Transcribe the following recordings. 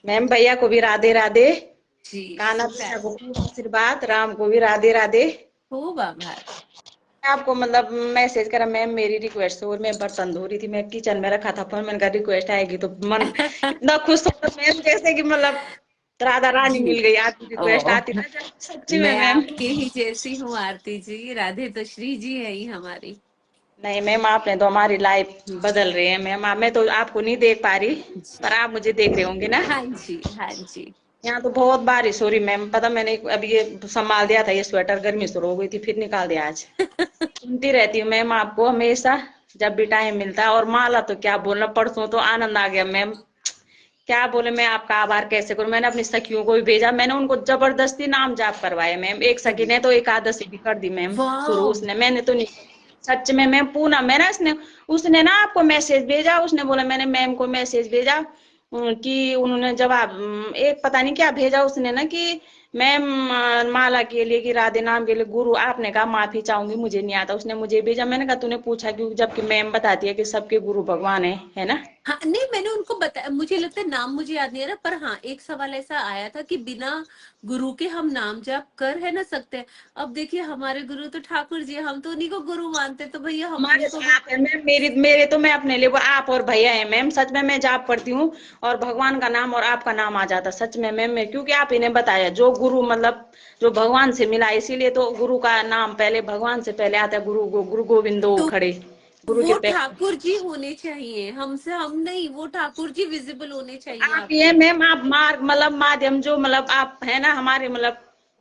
Ma'am भैया को भी राधे राधे। जी। कान्हा खूब भैया प्यार। को खूब आशीर्वाद, राम को भी राधे राधे। खूब आभार। मैं आपको मतलब मैसेज करा मैम, मेरी रिक्वेस्ट और मैं बर्तन धो रही थी, मैं किचन में रखा था फोन, मैंने कहा रिक्वेस्ट आएगी तो मन इतना खुश होता मैम, जैसे कि मतलब राधा रानी जी। मिल गई, आपकी रिक्वेस्ट ओ, आती ना जब, सच्ची में मैं मैम। आपके ही जैसी हूँ आरती जी, राधे तो श्री जी है ही हमारी। नहीं मैम, आपने तो हमारी लाइफ बदल रही है मैम, मैं तो आपको नहीं देख पा रही, जी। पर आप मुझे देख रहे होंगे ना। हाँ जी, हाँ जी। यहाँ तो बहुत बारिश हो रही मैम, पता मैंने अभी ये संभाल दिया था, ये स्वेटर गर्मी शुरू हो गई थी, फिर निकाल दिया आज। सुनती रहती हूँ मैम आपको हमेशा, जब भी टाइम मिलता है। और माला तो क्या बोलना, परसों तो आनंद आ गया मैम, क्या बोले, मैं आपका आभार कैसे करूं। मैंने अपनी सखियों को भी भेजा, मैंने उनको जबरदस्ती नाम जाप करवाए मैम, एक सखी ने तो एकादशी भी कर दी मैम शुरू, वाह। उसने, मैंने तो नहीं। सच में मैम, पूना मैंने उसने ना आपको मैसेज भेजा, उसने बोला, मैंने मैम को मैसेज भेजा कि उन्होंने जवाब एक पता नहीं क्या भेजा उसने ना कि मैम माला के लिए कि राधे नाम के लिए गुरु, आपने कहा माफी चाहूंगी मुझे नहीं आता, उसने मुझे भेजा। मैंने कहा तूने पूछा क्यों, जबकि मैम बताती है कि सबके गुरु भगवान है ना। हाँ, नहीं मैंने उनको बताया, मुझे लगता है नाम मुझे याद नहीं आ रहा, पर हाँ एक सवाल ऐसा आया था कि बिना गुरु के हम नाम जाप कर है ना सकते हैं। अब देखिए हमारे गुरु तो ठाकुर जी हैं, हम तो उन्हीं को गुरु मानते, तो भैया हम हमारे उनको तो भी। आप है मैम, मेरी मेरे तो मैं अपने लिए वो आप और भैया है मैम, सच में मैं जाप करती हूँ और भगवान का नाम और आपका नाम आ जाता सच में मैम, मैं क्योंकि आप इन्हें बताया जो गुरु मतलब जो भगवान से मिला, इसीलिए तो गुरु का नाम पहले, भगवान से पहले आता है गुरु, गुरु गोविंदो तो खड़े, गुरु के वो पैर। ठाकुर जी होने चाहिए, हमसे हम नहीं, वो ठाकुर जी विजिबल होने चाहिए आप ये आपके। मैम, आप मार्ग मतलब माध्यम जो मतलब आप है ना हमारे मतलब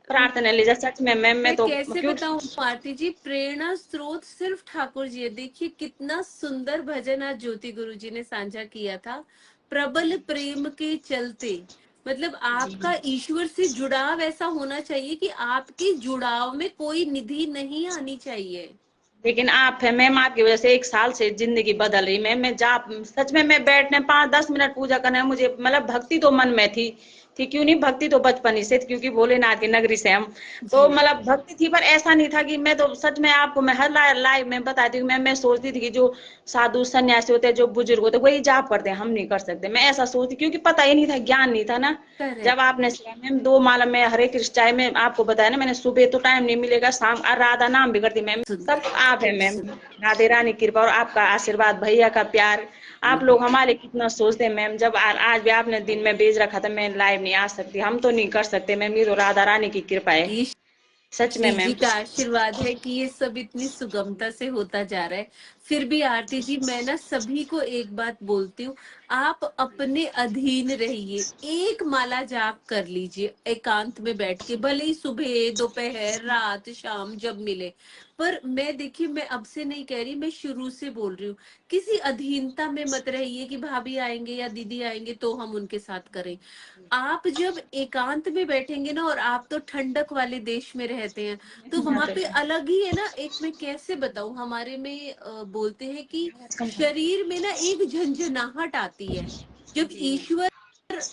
प्रार्थना ले जा, सच में मैम मैं मैं तो कैसे क्यों। बताऊं आरती जी, प्रेरणा स्रोत सिर्फ ठाकुर जी है। देखिए कितना सुंदर भजन आज ज्योति गुरु जी ने साझा किया था, प्रबल प्रेम के चलते। मतलब आपका ईश्वर से जुड़ाव ऐसा होना चाहिए कि आपके जुड़ाव में कोई निधि नहीं आनी चाहिए। लेकिन आप है मैम, आपकी वजह से एक साल से जिंदगी बदल रही मैम, मैं जा सच में मैं बैठने 5-10 मिनट पूजा करना है मुझे, मतलब भक्ति तो मन में थी क्यों नहीं, भक्ति तो बचपन ही से थी, क्योंकि भोलेनाथ की नगरी से हम, तो जी। मतलब भक्ति थी, पर ऐसा नहीं था कि मैं तो सच में आपको मैं हर लाइव में बताती हूँ मैं सोचती थी कि जो साधु सन्यासी होते हैं जो बुजुर्ग होते हैं वही जाप करते हैं, हम नहीं कर सकते, मैं ऐसा सोचती, क्योंकि पता ही नहीं था, ज्ञान नहीं था ना। जब करेक्ट। आपने मैम 2 माला में हरे कृष्ण, चाहे मैं आपको बताया ना मैंने, सुबह तो टाइम नहीं मिलेगा, शाम राधा नाम भी करती मैम, सुंदर। सब आप है मैम। सुंदर। राधे रानी की कृपा और आपका आशीर्वाद, भैया का प्यार, आप लोग हमारे कितना सोचते हैं मैम, जब आज भी आपने दिन में भेज रखा था, मैं लाइव नहीं आ सकती, हम तो नहीं कर सकते मैम, ये तो राधा रानी की कृपा है, सच में श्री जी मैम। का आशीर्वाद है कि ये सब इतनी सुगमता से होता जा रहा है। फिर भी आरती जी मैं ना सभी को एक बात बोलती हूँ, आप अपने अधीन रहिए, एक माला जाप कर लीजिए एकांत में बैठ के, भले ही सुबह दोपहर रात शाम जब मिले। पर मैं देखिए, मैं अब से नहीं कह रही, मैं शुरू से बोल रही हूँ, किसी अधीनता में मत रहिए कि भाभी आएंगे या दीदी आएंगे तो हम उनके साथ करें। आप जब एकांत में बैठेंगे ना, और आप तो ठंडक वाले देश में रहते हैं, तो वहां पे अलग ही है ना, एक मैं कैसे बताऊं, हमारे में बोलते हैं कि शरीर में ना एक झंझनाहट आती है जब ईश्वर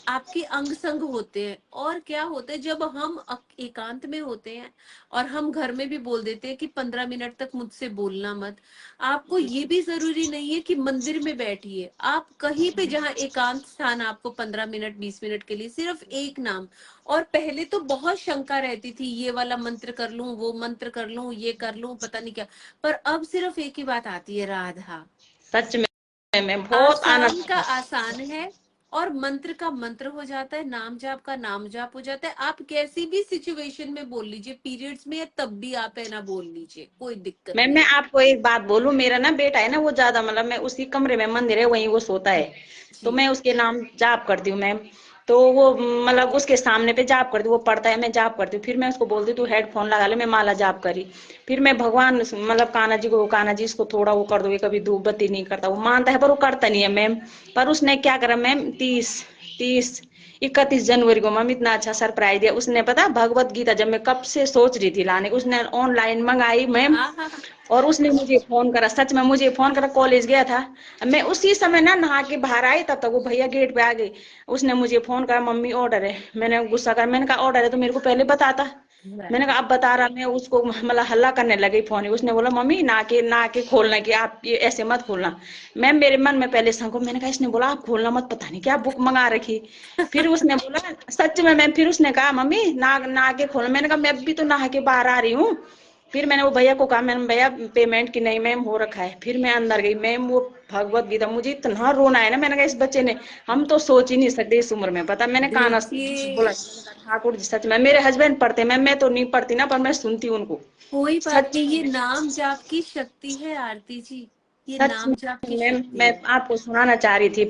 आपके अंग संग होते हैं। और क्या होता है जब हम एकांत में होते हैं, और हम घर में भी बोल देते हैं कि 15 मिनट तक मुझसे बोलना मत। आपको ये भी जरूरी नहीं है कि मंदिर में बैठिए, आप कहीं पे जहाँ एकांत स्थान, आपको 15 मिनट 20 मिनट के लिए सिर्फ एक नाम। और पहले तो बहुत शंका रहती थी, ये वाला मंत्र कर लूं, वो मंत्र कर लूं, ये कर लूं, पता नहीं क्या। पर अब सिर्फ एक ही बात आती है, राधा। सच में मैम बहुत आनंद आसान का आता है। आसान है, और मंत्र का मंत्र हो जाता है, नाम जाप का नाम जाप हो जाता है। आप कैसी भी सिचुएशन में बोल लीजिए, पीरियड्स में या तब भी आप है ना बोल लीजिए, कोई दिक्कत मैम मैं नहीं। आपको एक बात बोलूं, मेरा ना बेटा है ना वो ज्यादा मतलब, मैं उसी कमरे में मंदिर है वहीं वो सोता है, तो जी। मैं उसके नाम जाप करती हूँ मैम, तो वो मतलब उसके सामने पे जाप करती हूँ, वो पढ़ता है मैं जाप करती हूँ, फिर मैं उसको बोलती हूँ तू हेडफोन लगा ले, मैं माला जाप करी, फिर मैं भगवान मतलब कान्हा जी को, कान्हा जी इसको थोड़ा वो कर दो, ये कभी धूप बत्ती नहीं करता, वो मानता है पर वो करता नहीं है मैम। पर उसने क्या करा मैम, 31 जनवरी को मैम इतना अच्छा सरप्राइज दिया उसने, पता भगवत गीता जब मैं कब से सोच रही थी लाने, उसने ऑनलाइन मंगाई मैम, हाँ हाँ हाँ। और उसने मुझे फोन करा, सच में मुझे फोन करा, कॉलेज गया था, मैं उसी समय ना नहा के बाहर आई, तब तक वो भैया गेट पे आ गई, उसने मुझे फोन करा, मम्मी ऑर्डर है, मैंने गुस्सा कर, मैंने कहा ऑर्डर है तो मेरे को पहले बताता, मैंने कहा अब बता रहा, मैं उसको मतलब हल्ला करने लगी फोन। उसने बोला मम्मी ना के खोलना, कि आप ये ऐसे मत खोलना। मैम मेरे मन में पहले संको, मैंने कहा इसने बोला आप खोलना मत, पता नहीं क्या बुक मंगा रखी। फिर उसने बोला सच में मैम, फिर उसने कहा मम्मी ना के खोलना। मैंने कहा मैं अभी तो नहा के बाहर आ रही हूँ। फिर मैंने वो भैया को कहा, मैंने भैया पेमेंट की नहीं मैम हो रखा है। फिर मैं अंदर गई मैम, वो भगवत गीता, मुझे इतना रोना है ना। मैंने कहा इस बच्चे ने, हम तो सोच ही नहीं सकते इस उम्र में, पता। मैंने काना देखिए, बोला ठाकुर जी सच में, मेरे हस्बैंड पढ़ते, मैं तो नहीं पढ़ती ना, पर मैं सुनती हूँ उनको। कोई बात सच नहीं, ये में नाम जाप की शक्ति है आरती जी, ये सच नाम जाप की में शक्ति मैं है। आपको सुनाना चाह रही थी।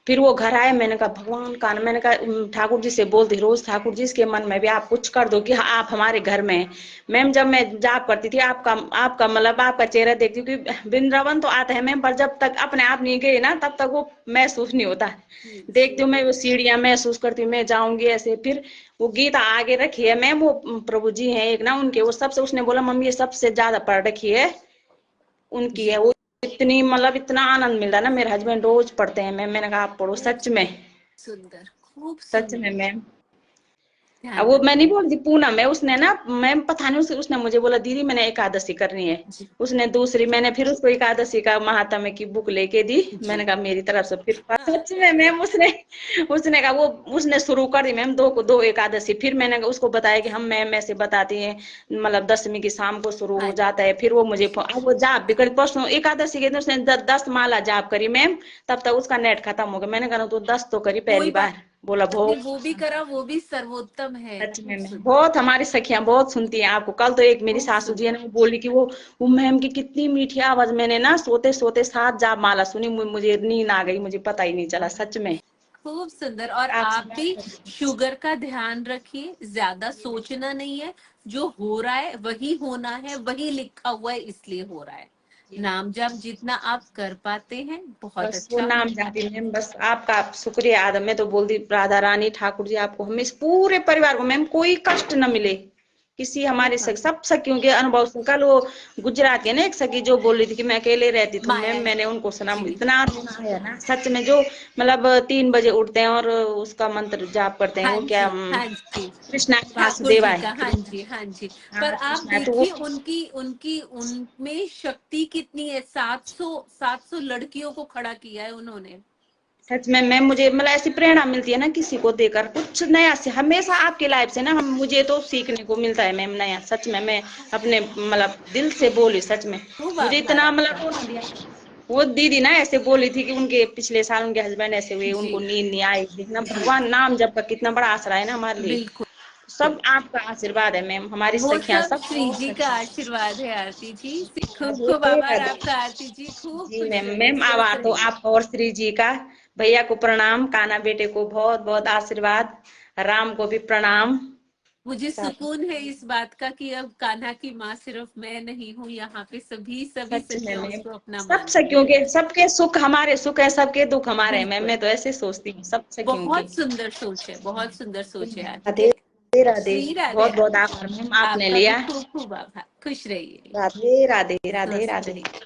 फिर वो घर आए, मैंने कहा भगवान का, मैंने कहा ठाकुर जी से बोलती रोज, ठाकुर जी इसके मन में भी आप कुछ कर दो कि हाँ, आप हमारे घर में हैं। मैम जब मैं जाप करती थी, आपका मतलब आपका चेहरा देखती, क्योंकि वृंदावन तो आता है मैम, पर जब तक अपने आप नहीं गए ना, तब तक वो महसूस नहीं होता। देखती हूँ मैं वो सीढ़ियां महसूस करती हूँ, मैं जाऊंगी ऐसे। फिर वो गीता आगे रखी है मैम, वो प्रभु जी है एक ना उनके, वो सबसे उसने बोला मम्मी ये सबसे ज्यादा पढ़ रखी है उनकी है जी, वो। इतनी मतलब इतना आनंद मिलता है ना, मेरे हस्बैंड रोज पढ़ते हैं मैम। मैंने कहा आप पढ़ो खूब सच में, सुंदर, खूब सच में सुंदर। मैम। अब ध्यान वो मैं नहीं रखिए। बोलती पूनम है, उसने ना मैम पता नहीं उसने मुझे बोला दीदी मैंने एकादशी करनी है। जी, उसने दूसरी, मैंने फिर उसको एकादशी का महात्म्य की बुक लेके दी। जी। मैंने कहा मेरी तरफ से फिर हाँ, सच में मैम उसने उसने कहा वो उसने शुरू कर दी मैम, दो एकादशी। फिर मैंने उसको बताया कि हम मैम ऐसे बताती हैं, मतलब 10वीं की शाम को शुरू हाँ हो जाता है। फिर वो मुझे अब वो जाप भी करी, परसों एकादशी के दिन उसने 10 माला जाप करी मैम। तब तक उसका नेट खत्म हो गया। मैंने कहा तो 10 तो करी कोई पहली बात बार। बोला नहीं, बहुत वो भी करा, वो भी सर्वोत्तम है। सच खूब में मैम, सुंदर, बहुत हमारी सखियां बहुत सुनती हैं आपको। कल तो एक मेरी खूब सासू जी है सुंदर। ना, वो बोली कि वो मैम की कितनी मीठी आवाज, मैंने ना सोते सोते 7 जाप माला सुनी, मुझे नींद आ गई, मुझे पता ही नहीं चला सच में। खूब सुंदर। और आपसे आप बात भी करके शुगर का ध्यान रखिए, ज्यादा सोचना नहीं है, जो हो रहा है वही होना है, वही लिखा हुआ है इसलिए हो रहा है। नाम जाप जितना आप कर पाते हैं बहुत बस वो अच्छा नाम होगा। जाती मैम, बस आपका शुक्रिया आदम। मैं तो बोलती राधा रानी ठाकुर जी आपको हमें पूरे परिवार को मैम कोई कष्ट न मिले, किसी हमारे सब सखियों के अनुभव से। कल वो गुजरात के ना एक सखी जो बोल रही थी कि मैं अकेले रहती थी मैम, माया मैंने उनको सुना, जी, इतना रोना आया ना सच में। जो मतलब 3 बजे उठते हैं और उसका मंत्र जाप करते हैं, हाँ वो क्या जी, हाँ जी, कृष्णा ठाकुर वासुदेवा जी है का, हाँ कृष्णा। जी, हाँ जी। पर हाँ आप कृष्णा है तो वो देखिए उनकी उनकी उनमें शक्ति कितनी है, 700 लड़कियों को खड़ा किया है उन्होंने। सच में मैम, मुझे मतलब ऐसी प्रेरणा मिलती है ना किसी को देकर कुछ नया से, हमेशा आपकी लाइफ से ना हम मुझे तो सीखने को मिलता है मैम नया। सच में मैं अपने मतलब दिल से बोली सच में, खूब मुझे आभार इतना आपका। मतलब रोना भी आया। वो दीदी ना ऐसे बोली थी कि उनके पिछले साल उनके हस्बैंड ऐसे हुए, जी, उनको नींद नहीं आई। देखना जी, भगवान नाम जब का कितना बड़ा आसरा है ना हमारे लिए। बिल्कुल। सब आपका आशीर्वाद है मैम, हमारी वो सखियां सब सब श्री बहुत जी का सखियां। आशीर्वाद है आरती जी। खूब खूब राधे आभार राधे। आपका आरती जी, खूब जी खुश मैम, रहिए, मैम स्वस्थ आभार तो रहिए। आपका और श्री जी का। भैया को प्रणाम, काना बेटे को बहुत बहुत आशीर्वाद, राम को भी प्रणाम। मुझे सुकून है इस बात का कि अब कान्हा की माँ सिर्फ मैं नहीं हूँ, यहाँ पे सभी सभी सच में सखियां मैम, उसको अपना सब मानती सखियों हैं। के, सबके सुख हमारे सुख है, सबके दुख हमारे हैं मैम। बिल्कुल, मैं तो ऐसे सोचती हूँ सब सखियों की। बहुत सुंदर सोच है, बहुत सुंदर सोच है राधे आपकी। राधे। श्री राधे बहुत बहुत राधे। आभार मैम आपने आपका भी लिया। खूब खूब आभार, खुश रहिए, राधे राधे राधे स्वस्थ राधे। रहिए।